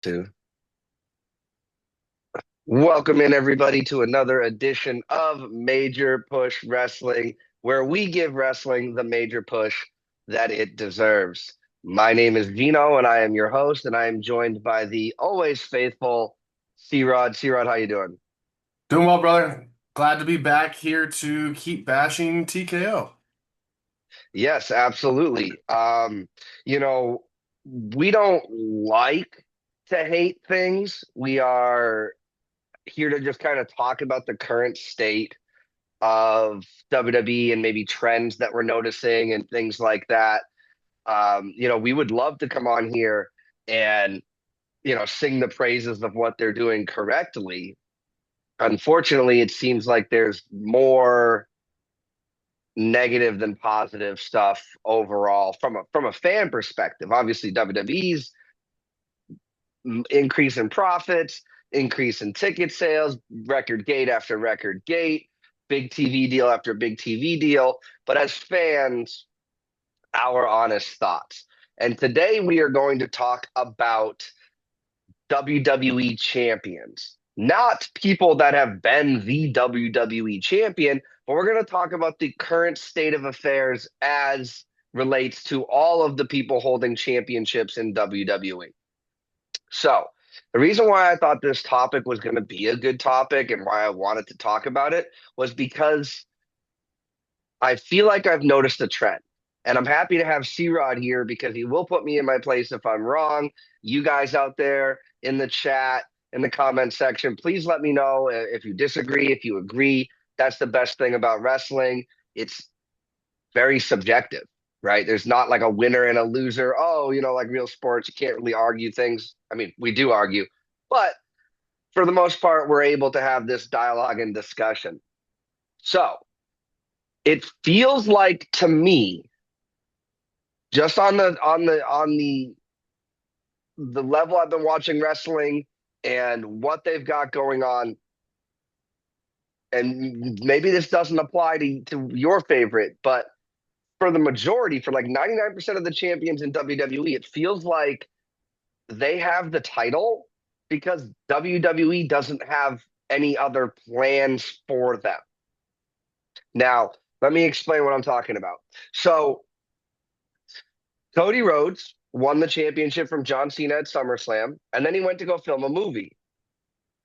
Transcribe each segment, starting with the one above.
To welcome in everybody to another edition of Major Push Wrestling, where we give wrestling the major push that it deserves. My name is Gino, and I am your host, and I am joined by the always faithful C-Rod. C-Rod, how you doing? Doing well, brother. Glad to be back here to keep bashing TKO. Yes, absolutely. We don't like to hate things. We are here to just kind of talk about the current state of WWE and maybe trends that we're noticing and things like that. We would love to come on here and, sing the praises of what they're doing correctly. Unfortunately, it seems like there's more negative than positive stuff overall from a fan perspective. Obviously, WWE's increase in profits, increase in ticket sales, record gate after record gate, big TV deal after big TV deal. But as fans, our honest thoughts. And today we are going to talk about WWE champions, not people that have been the WWE champion, but we're going to talk about the current state of affairs as relates to all of the people holding championships in WWE. So, the reason why I thought this topic was going to be a good topic and why I wanted to talk about it was because I feel like I've noticed a trend. And I'm happy to have C-Rod here because he will put me in my place if I'm wrong. You guys out there in the chat, in the comment section, please let me know if you disagree, if you agree. That's the best thing about wrestling. It's very subjective, right? There's not like a winner and a loser. Oh, like real sports, you can't really argue things. I mean, we do argue, but for the most part, we're able to have this dialogue and discussion. So it feels like to me, just on the level I've been watching wrestling and what they've got going on, and maybe this doesn't apply to your favorite, but for the majority, for like 99% of the champions in WWE, it feels like they have the title because WWE doesn't have any other plans for them. Now, let me explain what I'm talking about. So, Cody Rhodes won the championship from John Cena at SummerSlam, and then he went to go film a movie.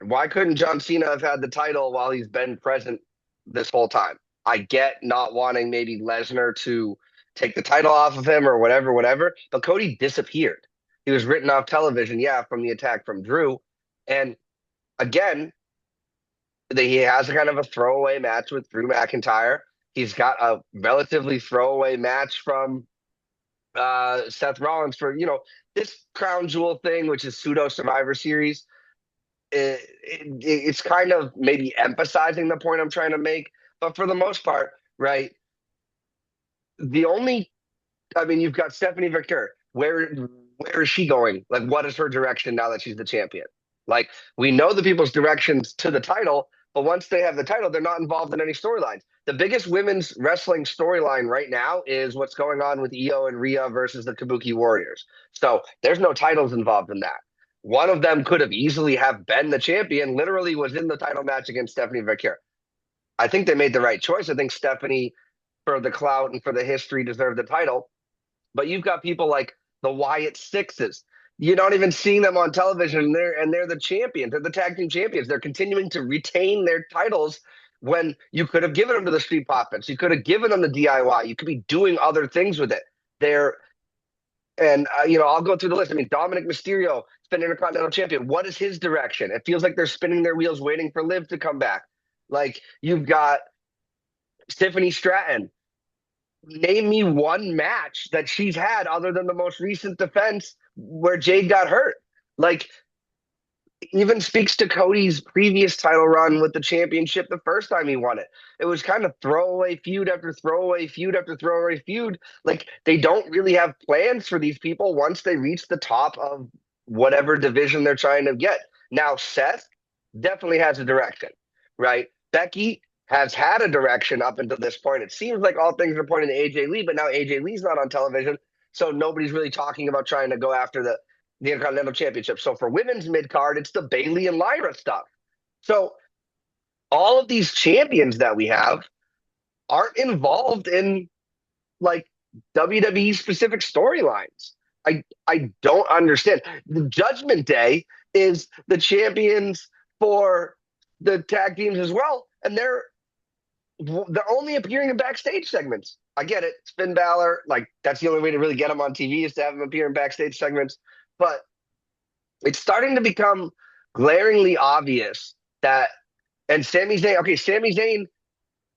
Why couldn't John Cena have had the title while he's been present this whole time? I get not wanting maybe Lesnar to take the title off of him or whatever, but Cody disappeared. He was written off television, yeah, from the attack from Drew. And again, he has a kind of a throwaway match with Drew McIntyre. He's got a relatively throwaway match from Seth Rollins for, this crown jewel thing, which is pseudo Survivor Series. It's kind of maybe emphasizing the point I'm trying to make. But for the most part, right, the only, I mean, you've got Stephanie Victor. Where is she going? Like, what is her direction now that she's the champion? Like, we know the people's directions to the title, but once they have the title, they're not involved in any storylines. The biggest women's wrestling storyline right now is what's going on with Io and Rhea versus the Kabuki Warriors. So there's no titles involved in that. One of them could have easily have been the champion, literally was in the title match against Stephanie Victor. I think they made the right choice. I think Stephanie, for the clout and for the history, deserved the title. But you've got people like the Wyatt Sixes. You're not even seeing them on television, and they're the champions. They're the tag team champions. They're continuing to retain their titles when you could have given them to the Street Profits. You could have given them the DIY. You could be doing other things with it. They're and I'll go through the list. I mean, Dominic Mysterio has been Intercontinental Champion. What is his direction? It feels like they're spinning their wheels, waiting for Liv to come back. Like you've got Tiffany Stratton. Name me one match that she's had other than the most recent defense where Jade got hurt. Like, even speaks to Cody's previous title run with the championship the first time he won it. It was kind of throwaway feud after throwaway feud after throwaway feud. Like, they don't really have plans for these people once they reach the top of whatever division they're trying to get. Now, Seth definitely has a direction, right? Becky has had a direction up until this point. It seems like all things are pointing to AJ Lee, but now AJ Lee's not on television. So nobody's really talking about trying to go after the Intercontinental Championship. So for women's mid card, it's the Bailey and Lyra stuff. So all of these champions that we have aren't involved in like WWE specific storylines. I don't understand. The Judgment Day is the champions for the tag teams as well, and they're only appearing in backstage segments. I get it. It's Finn Balor. Like, that's the only way to really get them on TV is to have them appear in backstage segments. But it's starting to become glaringly obvious that, and Sami Zayn, okay, Sami Zayn,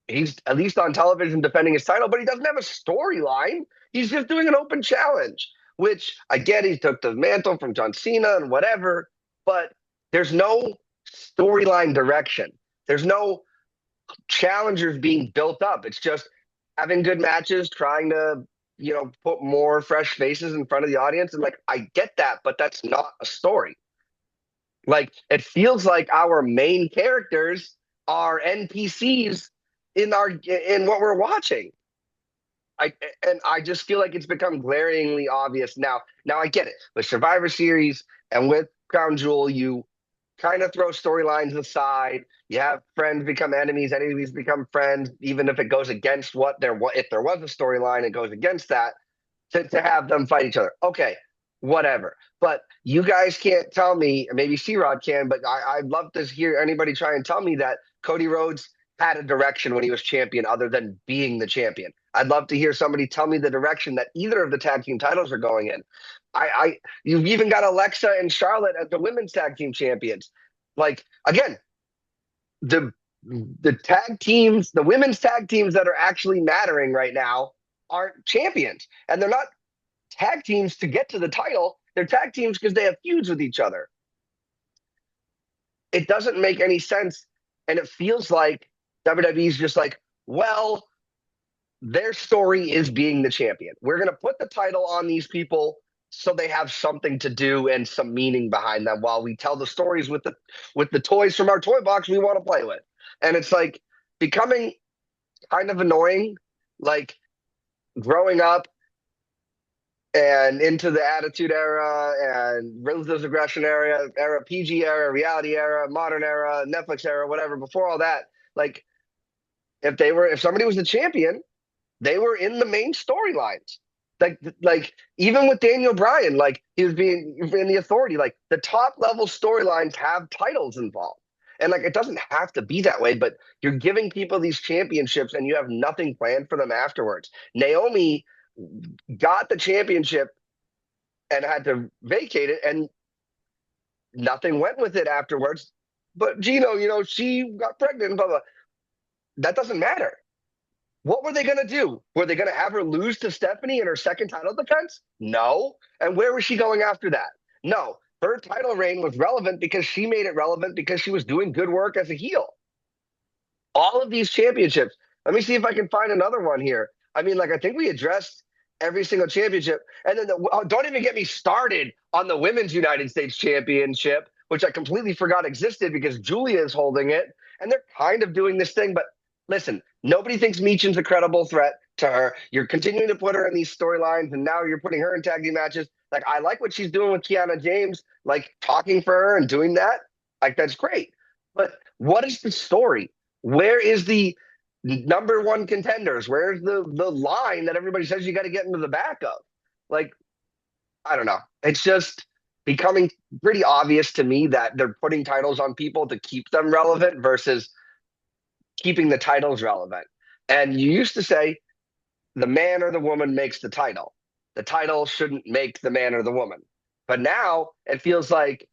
he's at least on television defending his title, but he doesn't have a storyline. He's just doing an open challenge, which I get he took the mantle from John Cena and whatever, but there's no storyline direction. There's no challengers being built up. It's just having good matches, trying to, put more fresh faces in front of the audience. And like, I get that, but that's not a story. Like, it feels like our main characters are NPCs in what we're watching. I just feel like it's become glaringly obvious now. Now I get it. With Survivor Series and with Crown Jewel, you kind of throw storylines aside. You have friends become enemies, enemies become friends, even if it goes against if there was a storyline, it goes against that to have them fight each other. Okay, whatever. But you guys can't tell me, maybe C-Rod can, but I'd love to hear anybody try and tell me that Cody Rhodes had a direction when he was champion other than being the champion. I'd love to hear somebody tell me the direction that either of the tag team titles are going in. You've even got Alexa and Charlotte as the women's tag team champions. Like, again, the tag teams, the women's tag teams that are actually mattering right now aren't champions. And they're not tag teams to get to the title. They're tag teams because they have feuds with each other. It doesn't make any sense. And it feels like WWE's just like, well, their story is being the champion. We're going to put the title on these people so they have something to do and some meaning behind them while we tell the stories with the toys from our toy box we want to play with. And it's like becoming kind of annoying. Like, growing up and into the Attitude Era and Ruthless Aggression era, PG era, reality era, modern era, Netflix era, whatever. Before all that, like, if somebody was the champion, they were in the main storylines. Like even with Daniel Bryan, like, he was being in the Authority. Like, the top level storylines have titles involved. And like, it doesn't have to be that way, but you're giving people these championships and you have nothing planned for them afterwards. Naomi got the championship and had to vacate it, and nothing went with it afterwards. But Gino, she got pregnant, blah, blah. That doesn't matter. What were they going to do? Were they going to have her lose to Stephanie in her second title defense? No. And where was she going after that? No. Her title reign was relevant because she made it relevant because she was doing good work as a heel. All of these championships. Let me see if I can find another one here. I mean, like, I think we addressed every single championship. And then don't even get me started on the Women's United States Championship, which I completely forgot existed because Julia is holding it. And they're kind of doing this thing. But listen, nobody thinks Meechin's a credible threat to her. You're continuing to put her in these storylines, and now you're putting her in tag team matches. Like, I like what she's doing with Kiana James, like, talking for her and doing that. Like, that's great. But what is the story? Where is the number one contenders? Where's the line that everybody says you got to get into the back of? Like, I don't know. It's just becoming pretty obvious to me that they're putting titles on people to keep them relevant versus keeping the titles relevant. And you used to say the man or the woman makes the title. The title shouldn't make the man or the woman. But now it feels like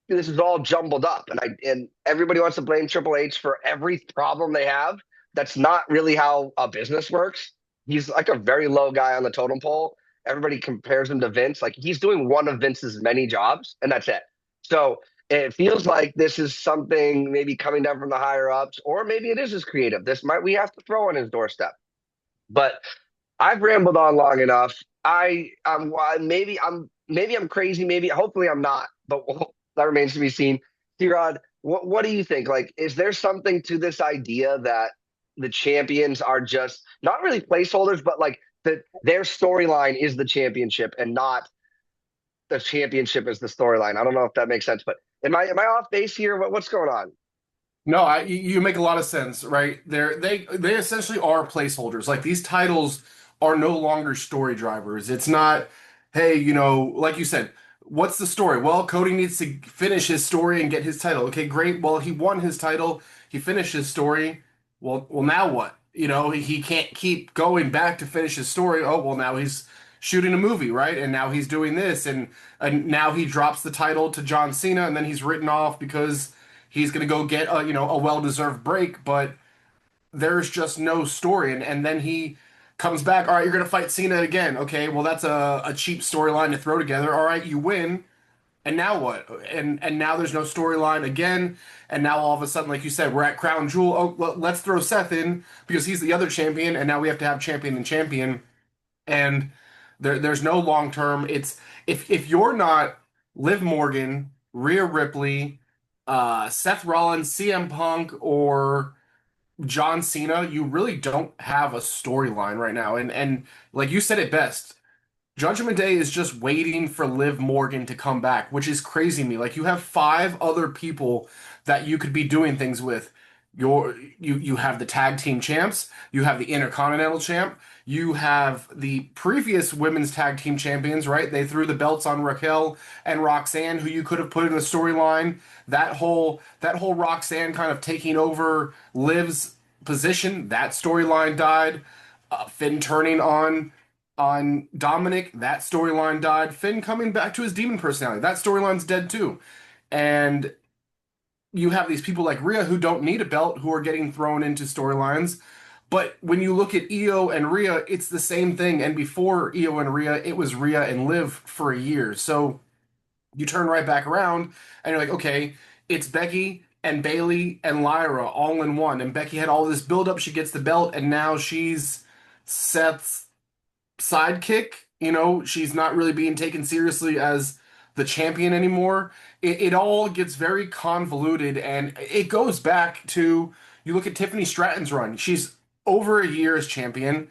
this is all jumbled up, and everybody wants to blame Triple H for every problem they have. That's not really how a business works. He's like a very low guy on the totem pole. Everybody compares him to Vince. Like, he's doing one of Vince's many jobs, and that's it. So it feels like this is something maybe coming down from the higher ups, or maybe it is as creative. We have to throw on his doorstep. But I've rambled on long enough. Maybe I'm crazy. Maybe hopefully I'm not. But that remains to be seen. C-Rod, what do you think? Like, is there something to this idea that the champions are just not really placeholders, but like that their storyline is the championship and not the championship is the storyline. I don't know if that makes sense, but am I off base here? What's going on? No, you make a lot of sense, right? They essentially are placeholders. Like these titles are no longer story drivers. It's not, hey, like you said, what's the story? Well, Cody needs to finish his story and get his title. Okay, great. Well, he won his title. He finished his story. Well, now what? He can't keep going back to finish his story. Oh, well, now he's shooting a movie, right? And now he's doing this, and now he drops the title to John Cena, and then he's written off because he's going to go get a well-deserved break, but there's just no story. And then he comes back. All right, you're going to fight Cena again. Okay, well that's a cheap storyline to throw together. All right, you win. And now what? And now there's no storyline again. And now all of a sudden, like you said, we're at Crown Jewel. Oh, well, let's throw Seth in because he's the other champion, and now we have to have champion and champion. And there's no long term. It's if you're not Liv Morgan, Rhea Ripley, Seth Rollins, CM Punk, or John Cena, you really don't have a storyline right now. And like you said it best, Judgment Day is just waiting for Liv Morgan to come back, which is crazy to me. Like you have five other people that you could be doing things with. You have the tag team champs, you have the Intercontinental champ, you have the previous women's tag team champions, right? They threw the belts on Raquel and Roxanne, who you could have put in a storyline. That whole Roxanne kind of taking over Liv's position, that storyline died. Finn turning on Dominic, that storyline died. Finn coming back to his demon personality, that storyline's dead too. And you have these people like Rhea who don't need a belt who are getting thrown into storylines. But when you look at Io and Rhea, it's the same thing. And before Io and Rhea, it was Rhea and Liv for a year. So you turn right back around and you're like, okay, it's Becky and Bailey and Lyra all in one. And Becky had all this build up. She gets the belt, and now she's Seth's sidekick. She's not really being taken seriously as the champion anymore. It all gets very convoluted, and it goes back to you look at Tiffany Stratton's run. She's over a year as champion,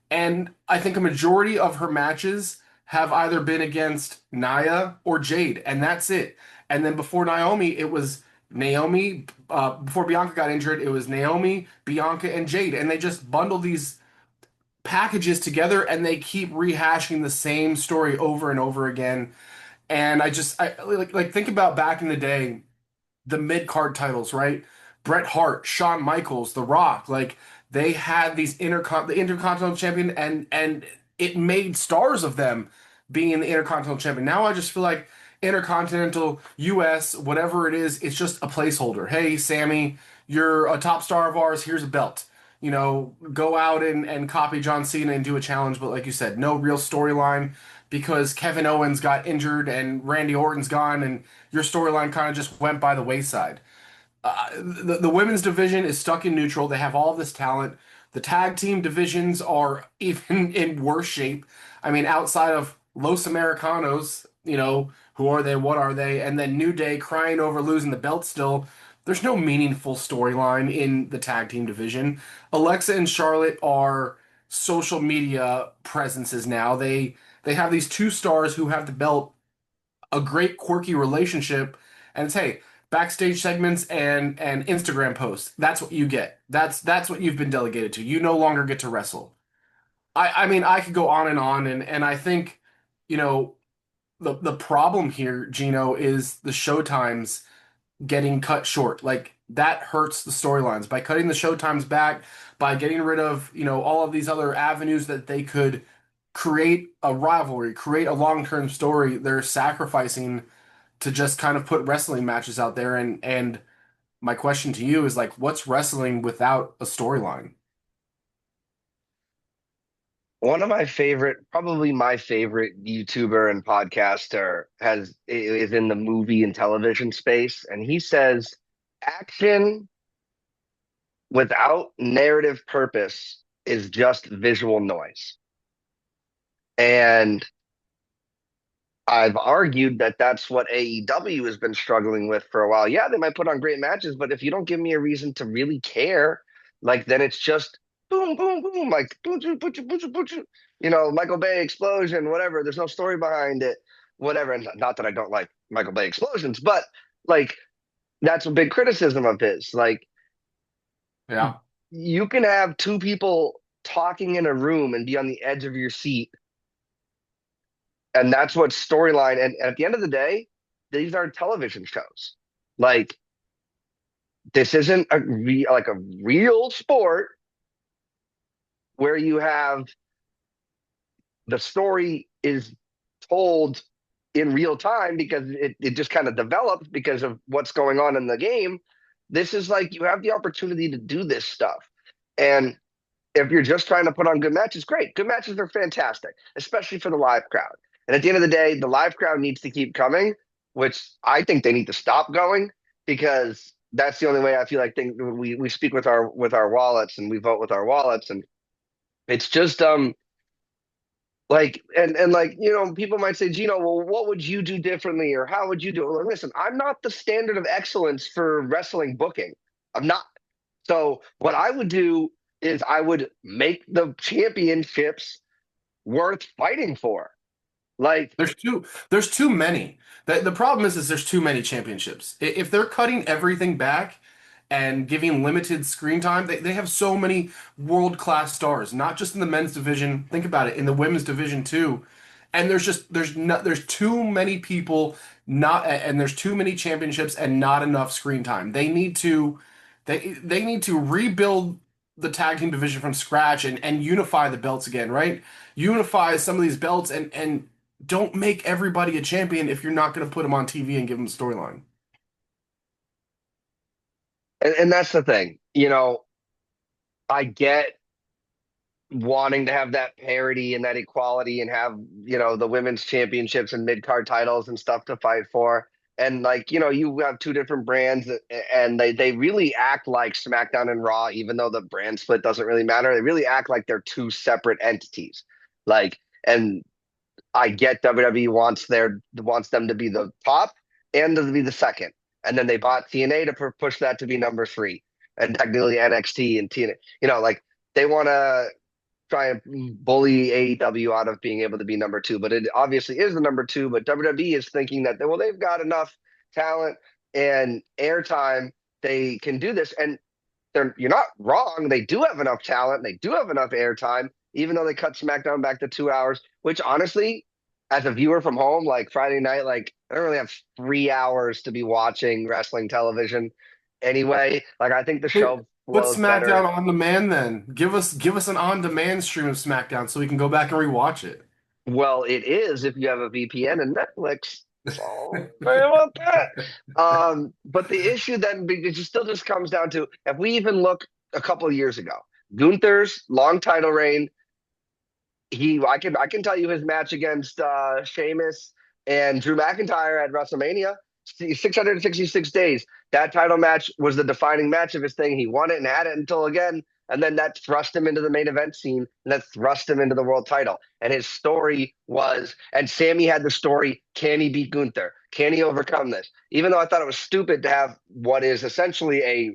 and I think a majority of her matches have either been against Nia or Jade, and that's it. And then before Naomi, it was Naomi. Before Bianca got injured, it was Naomi, Bianca, and Jade, and they just bundle these packages together and they keep rehashing the same story over and over again. And I like think about back in the day, the mid card titles, right? Bret Hart, Shawn Michaels, The Rock, like they had these the Intercontinental Champion, and it made stars of them being the Intercontinental Champion. Now I just feel like Intercontinental US, whatever it is, it's just a placeholder. Hey, Sammy, you're a top star of ours. Here's a belt. Go out and copy John Cena and do a challenge. But like you said, no real storyline because Kevin Owens got injured and Randy Orton's gone, and your storyline kind of just went by the wayside. The women's division is stuck in neutral. They have all of this talent. The tag team divisions are even in worse shape. I mean, outside of Los Americanos, who are they? What are they? And then New Day crying over losing the belt still. There's no meaningful storyline in the tag team division. Alexa and Charlotte are social media presences now. They have these two stars who have the belt, a great quirky relationship, and it's hey, backstage segments and Instagram posts. That's what you get. That's what you've been delegated to. You no longer get to wrestle. I mean I could go on, and I think you know the problem here, Gino, is the show times getting cut short. Like that hurts the storylines by cutting the show times back, by getting rid of all of these other avenues that they could create a rivalry, create a long-term story. They're sacrificing to just kind of put wrestling matches out there. And my question to you is like, what's wrestling without a storyline? One of my favorite, probably my favorite YouTuber and podcaster is in the movie and television space, and he says action without narrative purpose is just visual noise. And I've argued that that's what AEW has been struggling with for a while. Yeah, they might put on great matches, but if you don't give me a reason to really care, like then it's just boom, boom, boom, like boom, boom, boom, boom, boom, boom, Michael Bay explosion, whatever. There's no story behind it. whatever. And not that I don't like Michael Bay explosions, but like that's a big criticism of his. Like Yeah. you can have two people talking in a room and be on the edge of your seat, and that's what storyline. And at the end of the day, these are television shows. Like this isn't like a real sport where you have the story is told in real time because it just kind of develops because of what's going on in the game. This is like you have the opportunity to do this stuff. And if you're just trying to put on good matches, great. Good matches are fantastic, especially for the live crowd. And at the end of the day, the live crowd needs to keep coming, which I think they need to stop going because that's the only way I feel like we speak with our wallets and we vote with our wallets. And it's just like and like people might say, Gino, well, what would you do differently or how would you do it? Well, listen, I'm not the standard of excellence for wrestling booking. I'm not. So what I would do is I would make the championships worth fighting for. Like, There's too many. The problem is there's too many championships. If they're cutting everything back and giving limited screen time, they have so many world-class stars, not just in the men's division. Think about it, in the women's division too. And there's too many people not and there's too many championships and not enough screen time. They need to rebuild the tag team division from scratch and unify the belts again, right? Unify some of these belts and don't make everybody a champion if you're not going to put them on TV and give them a storyline. and that's the thing. I get wanting to have that parity and that equality and have, the women's championships and mid-card titles and stuff to fight for. And like, you have two different brands and they really act like SmackDown and Raw, even though the brand split doesn't really matter. They really act like they're two separate entities. Like, and I get WWE wants them to be the top and to be the second. And then they bought TNA to push that to be number three. And technically NXT and TNA, like they want to try and bully AEW out of being able to be number two. But it obviously is the number two. But WWE is thinking that, well, they've got enough talent and airtime. They can do this. And you're not wrong. They do have enough talent. They do have enough airtime, even though they cut SmackDown back to 2 hours, which honestly, as a viewer from home, like Friday night, like I don't really have 3 hours to be watching wrestling television anyway. Like I think the show Put flows SmackDown better. on demand then. Give us an on-demand stream of SmackDown so we can go back and rewatch it. Well, it is if you have a VPN and Netflix. So sorry about that. But the issue then it still just comes down to if we even look a couple of years ago, Gunther's long title reign. I can tell you his match against Sheamus and Drew McIntyre at WrestleMania. 666 days. That title match was the defining match of his thing. He won it and had it until again. And then that thrust him into the main event scene and that thrust him into the world title. And his story was, and Sammy had the story, can he beat Gunther? Can he overcome this? Even though I thought it was stupid to have what is essentially a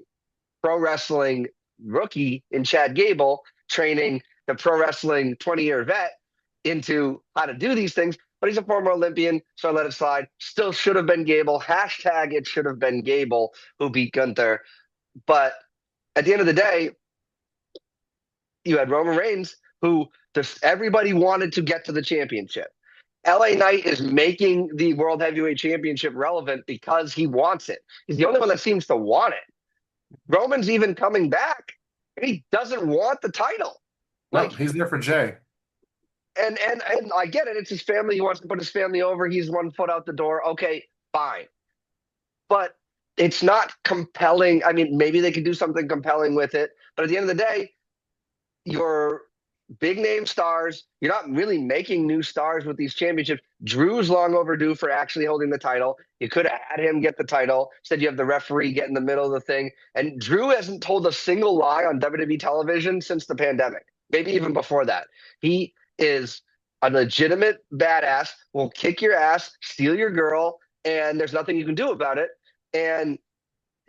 pro wrestling rookie in Chad Gable training the pro wrestling 20-year vet into how to do these things. But he's a former Olympian, so I let it slide. Still should have been Gable. Hashtag it should have been Gable who beat Gunther. But at the end of the day, you had Roman Reigns, who just everybody wanted to get to the championship. LA Knight is making the World Heavyweight Championship relevant because he wants it. He's the only one that seems to want it. Roman's even coming back, and he doesn't want the title. No, Like, he's there for Jay. and I get it. It's his family. He wants to put his family over. He's 1 foot out the door. Okay, fine. But it's not compelling. I mean, maybe they could do something compelling with it. But at the end of the day, you're big name stars. You're not really making new stars with these championships. Drew's long overdue for actually holding the title. You could have had him get the title. Instead, you have the referee get in the middle of the thing. And Drew hasn't told a single lie on WWE television since the pandemic, maybe even before that. He is a legitimate badass, will kick your ass, steal your girl, and there's nothing you can do about it. And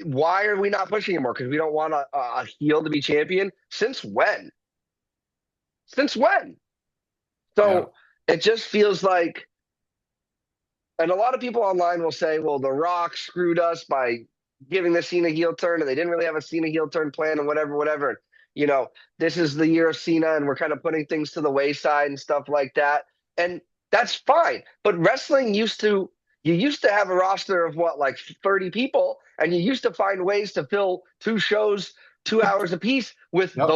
why are we not pushing him more? Because we don't want a heel to be champion? Since when? Since when? Yeah. So it just feels like And a lot of people online will say, well, The Rock screwed us by giving the Cena heel turn, and they didn't really have a Cena heel turn plan, and whatever, whatever. You know, this is the year of Cena, and we're kind of putting things to the wayside and stuff like that. And that's fine. But wrestling you used to have a roster of what, like 30 people, and you used to find ways to fill two shows, 2 hours apiece with Yep.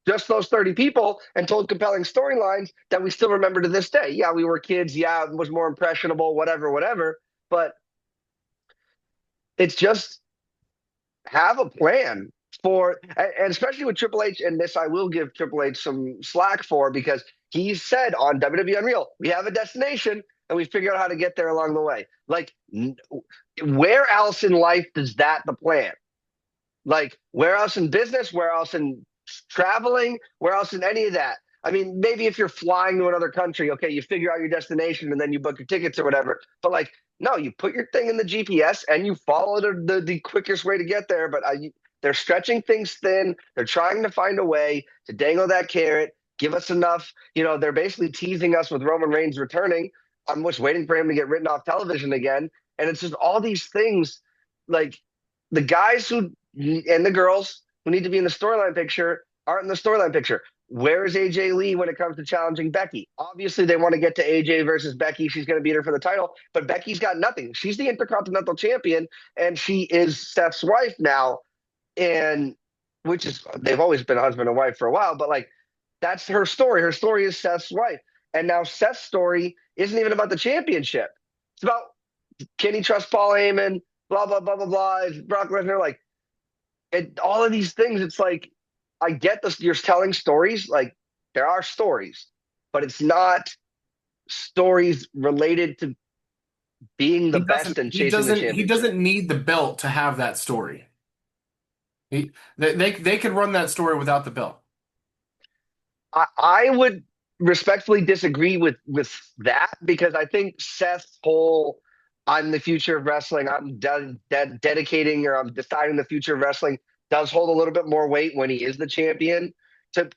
just those 30 people and told compelling storylines that we still remember to this day. Yeah, we were kids. Yeah, it was more impressionable, whatever, whatever. But it's just have a plan and especially with Triple H, and this I will give Triple H some slack for because he said on WWE Unreal, we have a destination and we figure out how to get there along the way. Like, where else in life does that the plan? Like, where else in business? Where else in traveling? Where else in any of that? I mean, maybe if you're flying to another country, okay, you figure out your destination and then you book your tickets or whatever. But like, no, you put your thing in the GPS and you follow the quickest way to get there. But they're stretching things thin. They're trying to find a way to dangle that carrot, give us enough. You know, they're basically teasing us with Roman Reigns returning. I'm just waiting for him to get written off television again. And it's just all these things like the guys who and the girls who need to be in the storyline picture aren't in the storyline picture. Where is AJ Lee when it comes to challenging Becky? Obviously, they want to get to AJ versus Becky. She's going to beat her for the title, but Becky's got nothing. She's the Intercontinental Champion, and she is Seth's wife now. And which is they've always been husband and wife for a while, but like that's her story. Her story is Seth's wife, and now Seth's story isn't even about the championship. It's about can he trust Paul Heyman? Blah blah blah blah blah. Is Brock Lesnar like? All of these things, it's like I get this. You're telling stories, like there are stories, but it's not stories related to being the He best doesn't. and He chasing the doesn't. He championship. doesn't need the belt to have that story. They could run that story without the belt. I would respectfully disagree with that because I think Seth's whole "I'm the future of wrestling," dedicating or I'm deciding the future of wrestling does hold a little bit more weight when he is the champion.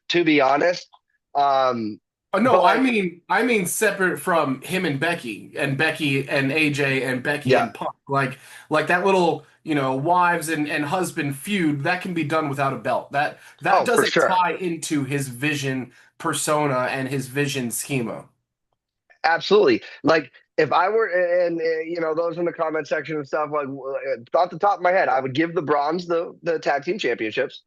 To be honest, um, Oh, but no, like I mean separate from him and Becky and AJ and Becky yeah, and Punk. Like that little, wives and husband feud that can be done without a belt. That oh for doesn't sure. tie into his vision persona and his vision schema. Absolutely. Like if I were, and those in the comment section and stuff, like off the top of my head, I would give the Bronze the tag team championships.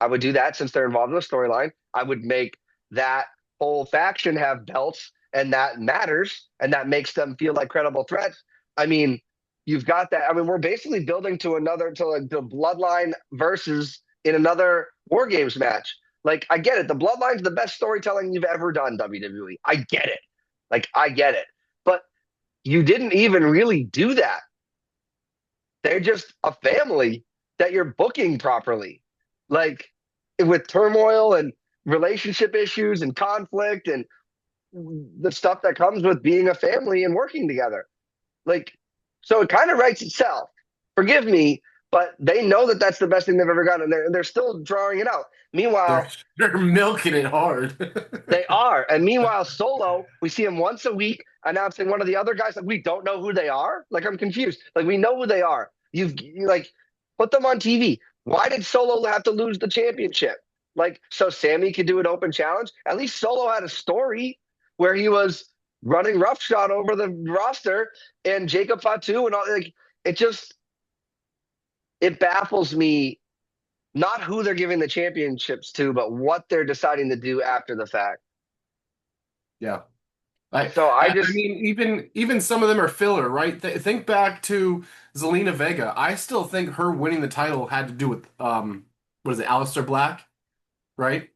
I would do that since they're involved in the storyline. I would make that whole faction have belts, and that matters, and that makes them feel like credible threats. I mean, you've got that. I mean, we're basically building to like the Bloodline versus in another War Games match. Like, I get it. The Bloodline's the best storytelling you've ever done, WWE. I get it. Like, I get it. But you didn't even really do that. They're just a family that you're booking properly. Like with turmoil and relationship issues and conflict and the stuff that comes with being a family and working together. Like, so it kind of writes itself. Forgive me, but they know that that's the best thing they've ever gotten, and they're still drawing it out. They're Meanwhile, they're milking it hard. they are. And meanwhile, Solo, we see him once a week announcing one of the other guys. Like, we don't know who they are. Like, I'm confused. Like, we know who they are. You like put them on TV. Why did Solo have to lose the championship? Like, so Sammy could do an open challenge. At least Solo had a story where he was running roughshod over the roster and Jacob Fatu and all. Like, it just it baffles me not who they're giving the championships to, but what they're deciding to do after the fact. Yeah. I, So I I just mean, even some of them are filler, right? Think back to Zelina Vega. I still think her winning the title had to do with what is it, Aleister Black, right?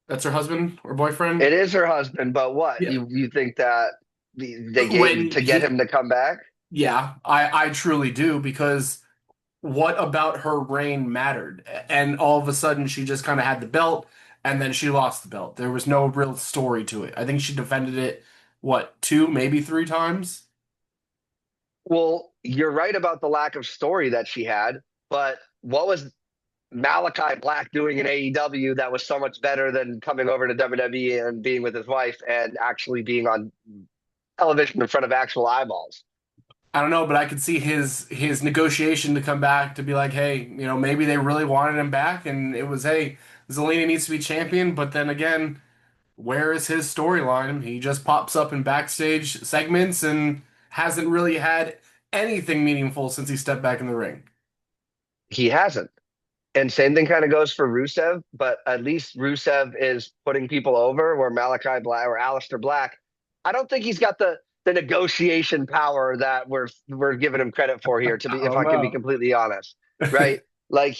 That's her husband or boyfriend. it is her husband, but what Yeah. you think that they gave When to get him he, to come back? yeah, I truly do because what about her reign mattered? And all of a sudden she just kind of had the belt and then she lost the belt. There was no real story to it. I think she defended it, what, two, maybe three times? Well, you're right about the lack of story that she had, but what was Malachi Black doing in AEW that was so much better than coming over to WWE and being with his wife and actually being on television in front of actual eyeballs. I don't know, but I could see his negotiation to come back to be like, hey, maybe they really wanted him back, and it was, hey, Zelina needs to be champion. But then again, where is his storyline? He just pops up in backstage segments and hasn't really had anything meaningful since he stepped back in the ring. He hasn't. And same thing kind of goes for Rusev, but at least Rusev is putting people over where Malachi Black or Aleister Black, I don't think he's got the negotiation power that we're giving him credit for here, to be I if don't I can be know. completely honest. Right? Like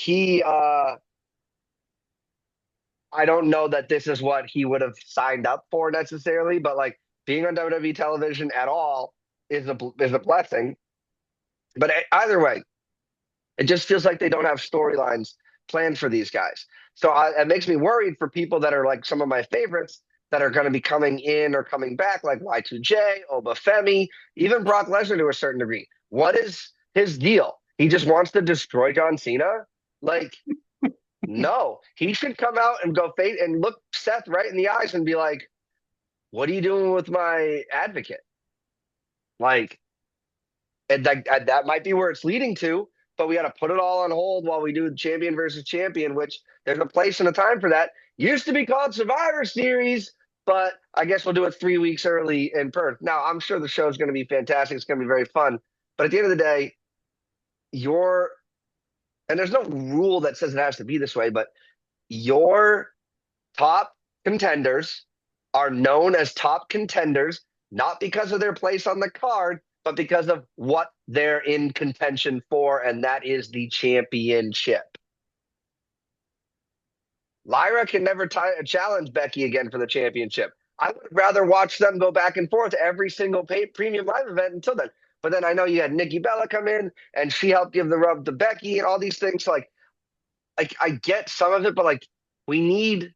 I don't know that this is what he would have signed up for necessarily, but like being on WWE television at all is a blessing. But either way, it just feels like they don't have storylines planned for these guys. So it makes me worried for people that are like some of my favorites that are going to be coming in or coming back, like Y2J, Obafemi, even Brock Lesnar to a certain degree. What is his deal? He just wants to destroy John Cena? Like, no, he should come out and go face and look Seth right in the eyes and be like, "What are you doing with my advocate?" Like, and that might be where it's leading to, but we got to put it all on hold while we do champion versus champion, which there's a place and a time for that. Used to be called Survivor Series, but I guess we'll do it 3 weeks early in Perth. Now, I'm sure the show's going to be fantastic. It's going to be very fun. But at the end of the day, your and there's no rule that says it has to be this way, but your top contenders are known as top contenders, not because of their place on the card, but because of what they're in contention for, and that is the championship. Lyra can never challenge Becky again for the championship. I would rather watch them go back and forth every single premium live event until then. But then I know you had Nikki Bella come in, and she helped give the rub to Becky and all these things. So like I get some of it, but like we need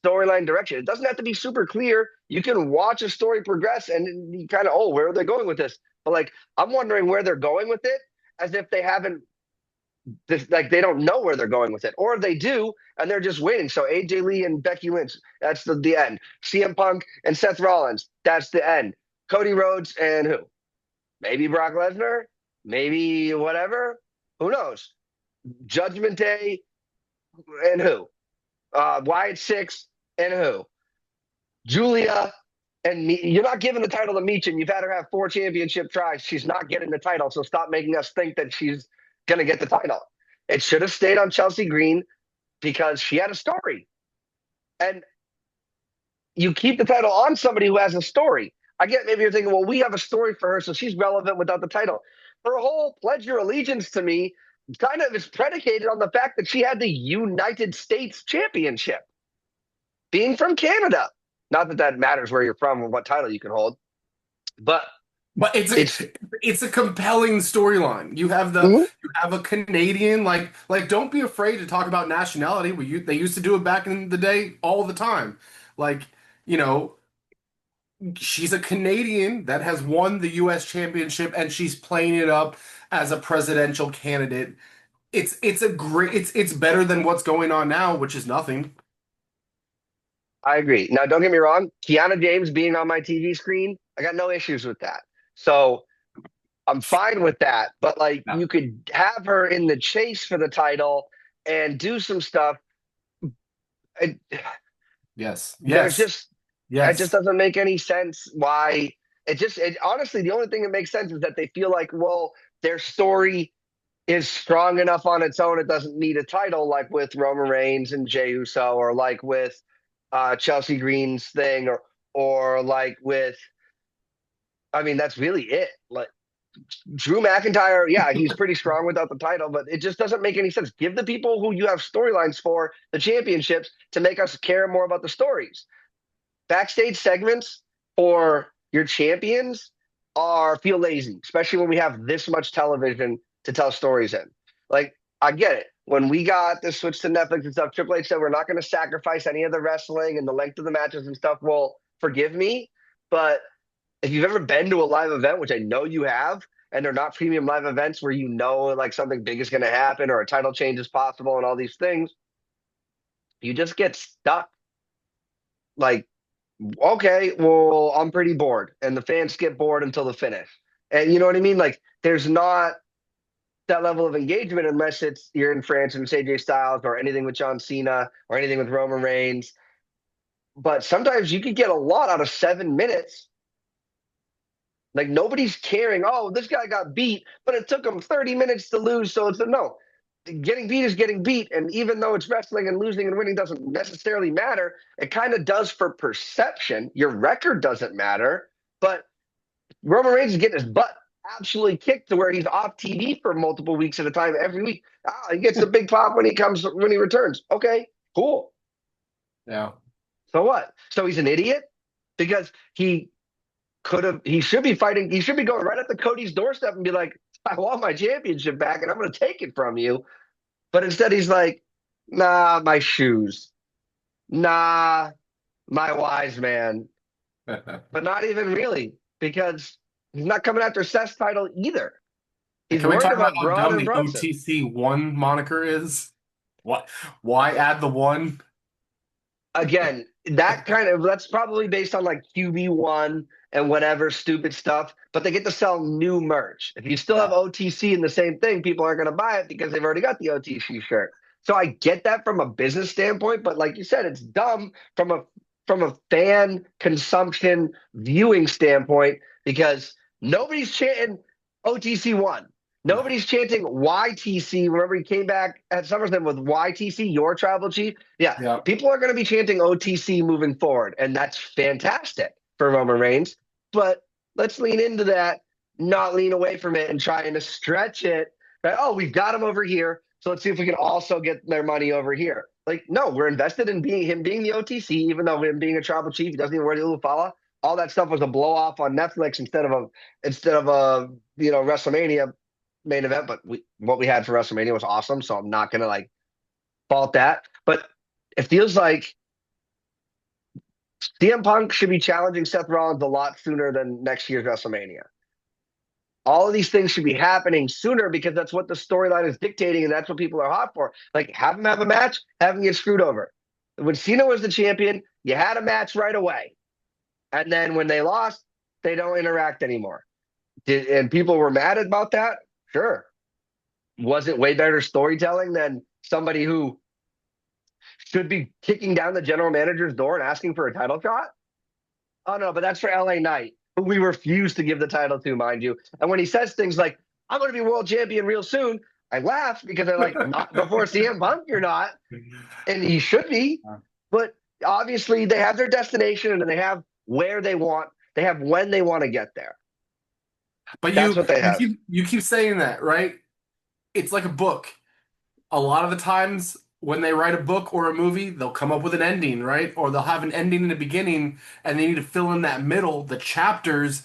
storyline direction. It doesn't have to be super clear. You can watch a story progress and you kind of, oh, where are they going with this? But like I'm wondering where they're going with it, as if they haven't like they don't know where they're going with it, or they do and they're just waiting. So AJ Lee and Becky Lynch, that's the end. CM Punk and Seth Rollins, that's the end. Cody Rhodes and who? Maybe Brock Lesnar, maybe whatever. Who knows? Judgment Day and who? Wyatt Six and who? Julia and me. You're not giving the title to Meechin. You've had her have 4 championship tries. She's not getting the title, so stop making us think that she's going to get the title. It should have stayed on Chelsea Green because she had a story. And you keep the title on somebody who has a story. I get maybe you're thinking, well, we have a story for her, so she's relevant without the title. Her whole pledge your allegiance to me kind of is predicated on the fact that she had the United States Championship, being from Canada. Not that that matters where you're from or what title you can hold, but But it's it's it's a compelling storyline. mhm. You have a Canadian, like don't be afraid to talk about nationality. They used to do it back in the day all the time. Like, you know, she's a Canadian that has won the US championship and she's playing it up as a presidential candidate. It's a great it's better than what's going on now, which is nothing. I agree. Now, don't get me wrong. Kiana James being on my TV screen, I got no issues with that. So I'm fine with that. But like, Yeah. you could have her in the chase for the title and do some stuff. It, Yes. there's Yes. just it just Yes. doesn't make any sense why it honestly the only thing that makes sense is that they feel like, well, their story is strong enough on its own, it doesn't need a title, like with Roman Reigns and Jey Uso, or like with Chelsea Green's thing, or like with I mean that's really it. Like Drew McIntyre, yeah, he's pretty strong without the title, but it just doesn't make any sense. Give the people who you have storylines for the championships to make us care more about the stories. Backstage segments for your champions are feel lazy, especially when we have this much television to tell stories in. Like, I get it. When we got this switch to Netflix and stuff, Triple H said we're not going to sacrifice any of the wrestling and the length of the matches and stuff. Well, forgive me, but if you've ever been to a live event, which I know you have, and they're not premium live events where you know like something big is going to happen or a title change is possible and all these things, you just get stuck like Okay, well, I'm pretty bored, and the fans get bored until the finish. And you know what I mean? Like, there's not that level of engagement unless it's you're in France and AJ Styles or anything with John Cena or anything with Roman Reigns. But sometimes you could get a lot out of 7 minutes. Like nobody's caring. Oh, this guy got beat, but it took him 30 minutes to lose. So it's a no. Getting beat is getting beat. And even though it's wrestling and losing and winning doesn't necessarily matter, it kind of does for perception. Your record doesn't matter. But Roman Reigns is getting his butt absolutely kicked to where he's off TV for multiple weeks at a time every week. He gets the big pop when he returns. Okay, cool. Yeah. So what? So he's an idiot because he should be fighting, he should be going right up to Cody's doorstep and be like, I want my championship back and I'm going to take it from you. But instead he's like, nah, my shoes. Nah, my wise man. But not even really because he's not coming after Seth's title either. He's Can we worried talk about about how Braun dumb and the Brunson. OTC one moniker is? What? Why add the one? Again, that's probably based on like QB1 and whatever stupid stuff, but they get to sell new merch. If you still have Yeah. OTC in the same thing, people aren't going to buy it because they've already got the OTC shirt. So I get that from a business standpoint, but like you said, it's dumb from a fan consumption viewing standpoint because nobody's chanting OTC1. No. Nobody's chanting YTC. Remember, he came back at SummerSlam with YTC, your tribal chief. Yeah, Yeah. people are going to be chanting OTC moving forward, and that's fantastic for Roman Reigns. But let's lean into that, not lean away from it, and trying to stretch it. Right? Oh, we've got him over here, so let's see if we can also get their money over here. Like, no, we're invested in him being the OTC, even though him being a tribal chief, he doesn't even wear the Ulufala. All that stuff was a blow off on Netflix instead of a WrestleMania main event. But what we had for WrestleMania was awesome, so I'm not gonna like fault that. But it feels like CM Punk should be challenging Seth Rollins a lot sooner than next year's WrestleMania. All of these things should be happening sooner because that's what the storyline is dictating, and that's what people are hot for. Like, have him have a match, have him get screwed over. When Cena was the champion, you had a match right away. And then when they lost, they don't interact anymore. And people were mad about that? Sure. Was it way better storytelling than somebody who should be kicking down the general manager's door and asking for a title shot? Oh no, but that's for LA Knight, who we refuse to give the title to, mind you. And when he says things like, I'm going to be world champion real soon, I laugh because I'm like, not before CM Punk, you're not. And he should be. But obviously, they have their destination and they have where they want, they have when they want to get there. But That's what they you have. keep saying that, right? It's like a book. A lot of the times when they write a book or a movie, they'll come up with an ending, right? Or they'll have an ending in the beginning and they need to fill in that middle, the chapters,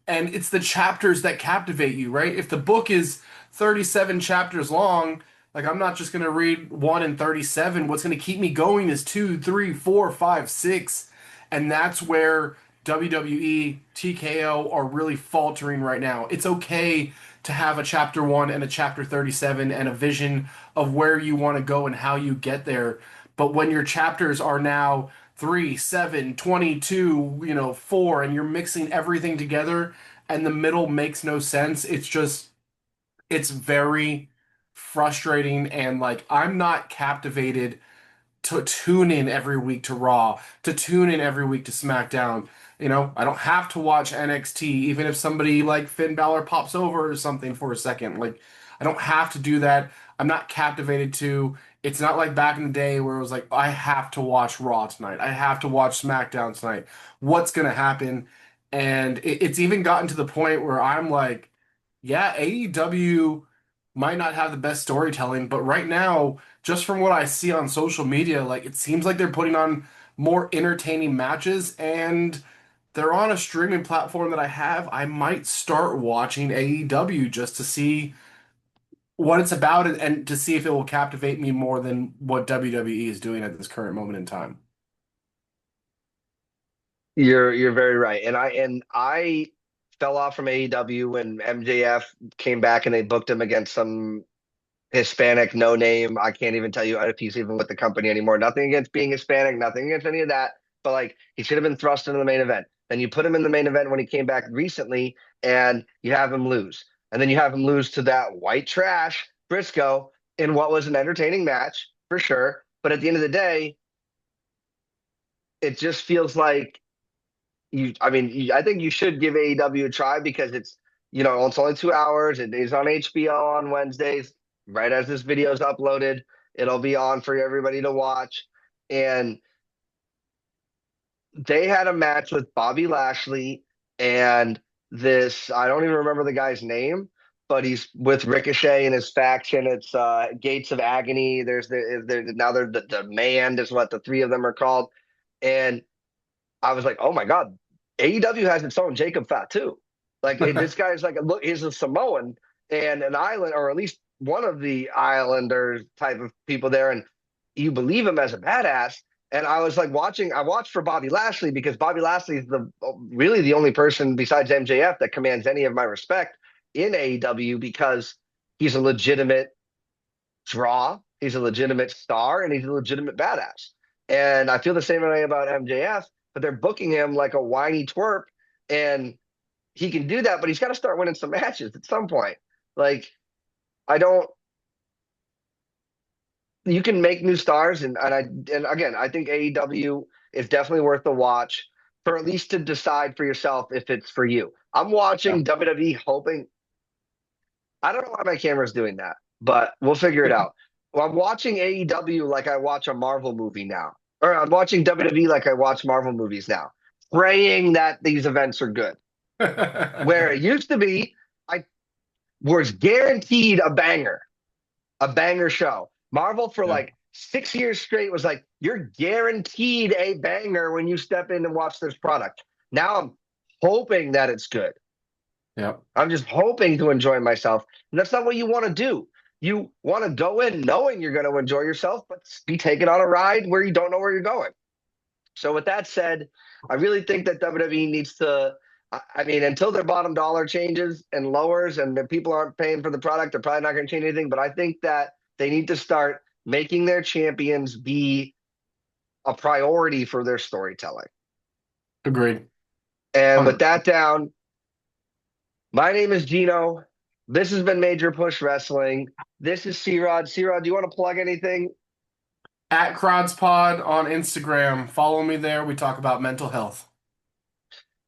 and it's the chapters that captivate you, right? If the book is 37 chapters long, like I'm not just gonna read one in 37. What's gonna keep me going is two, three, four, five, six. And that's where WWE, TKO are really faltering right now. It's okay to have a chapter one and a chapter 37 and a vision of where you want to go and how you get there. But when your chapters are now 3, 7, 22, 4, and you're mixing everything together and the middle makes no sense, it's very frustrating. And like, I'm not captivated to tune in every week to Raw, to tune in every week to SmackDown. I don't have to watch NXT, even if somebody like Finn Balor pops over or something for a second. Like, I don't have to do that. I'm not captivated to. It's not like back in the day where it was like, I have to watch Raw tonight. I have to watch SmackDown tonight. What's going to happen? And it's even gotten to the point where I'm like, yeah, AEW might not have the best storytelling, but right now, just from what I see on social media, like it seems like they're putting on more entertaining matches and they're on a streaming platform that I have. I might start watching AEW just to see what it's about and to see if it will captivate me more than what WWE is doing at this current moment in time. You're very right. And I fell off from AEW when MJF came back and they booked him against some Hispanic no name. I can't even tell you if he's even with the company anymore. Nothing against being Hispanic, nothing against any of that. but like he should have been thrust into the main event. Then you put him in the main event when he came back recently, and you have him lose. And then you have him lose to that white trash Briscoe in what was an entertaining match for sure. But at the end of the day, it just feels like I think you should give AEW a try because it's only 2 hours. It is on HBO on Wednesdays, right as this video is uploaded. It'll be on for everybody to watch. And they had a match with Bobby Lashley and I don't even remember the guy's name, but he's with Ricochet and his faction. It's Gates of Agony. Now they're the Demand is what the three of them are called. And I was like, oh my God, AEW has its own Jacob Fatu. Like this guy's like, look, he's a Samoan and an island, or at least one of the Islanders type of people there. And you believe him as a badass. And I was like I watched for Bobby Lashley because Bobby Lashley is really the only person besides MJF that commands any of my respect in AEW because he's a legitimate draw. He's a legitimate star and he's a legitimate badass. And I feel the same way about MJF, but they're booking him like a whiny twerp. And he can do that, but he's got to start winning some matches at some point. Like, I don't, you can make new stars. And again, I think AEW is definitely worth the watch for at least to decide for yourself if it's for you. I'm Yeah. watching WWE hoping, I don't know why my camera's doing that, but we'll figure it out. Well, I'm watching AEW like I watch a Marvel movie now, or I'm watching WWE like I watch Marvel movies now, praying that these events are good. Where it used to be, I was guaranteed a banger show. Marvel for Yeah. like 6 years straight was like, you're guaranteed a banger when you step in and watch this product. Now I'm hoping that it's good. Yeah. I'm just hoping to enjoy myself. And that's not what you want to do. You want to go in knowing you're going to enjoy yourself, but be taken on a ride where you don't know where you're going. So, with that said, I really think that WWE needs to. I mean, until their bottom dollar changes and lowers and the people aren't paying for the product, they're probably not going to change anything. But I think that they need to start making their champions be a priority for their storytelling. Agreed. And with 100. that down, my name is Gino. This has been Major Push Wrestling. This is C-Rod. C-Rod, do you want to plug anything? At CrodsPod on Instagram. Follow me there. We talk about mental health.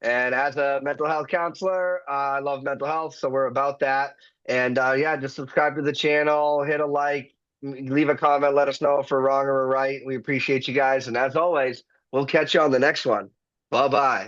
And as a mental health counselor, I love mental health, so we're about that. And yeah, just subscribe to the channel, hit a like, leave a comment, let us know if we're wrong or we're right. We appreciate you guys. And as always, we'll catch you on the next one. Bye bye.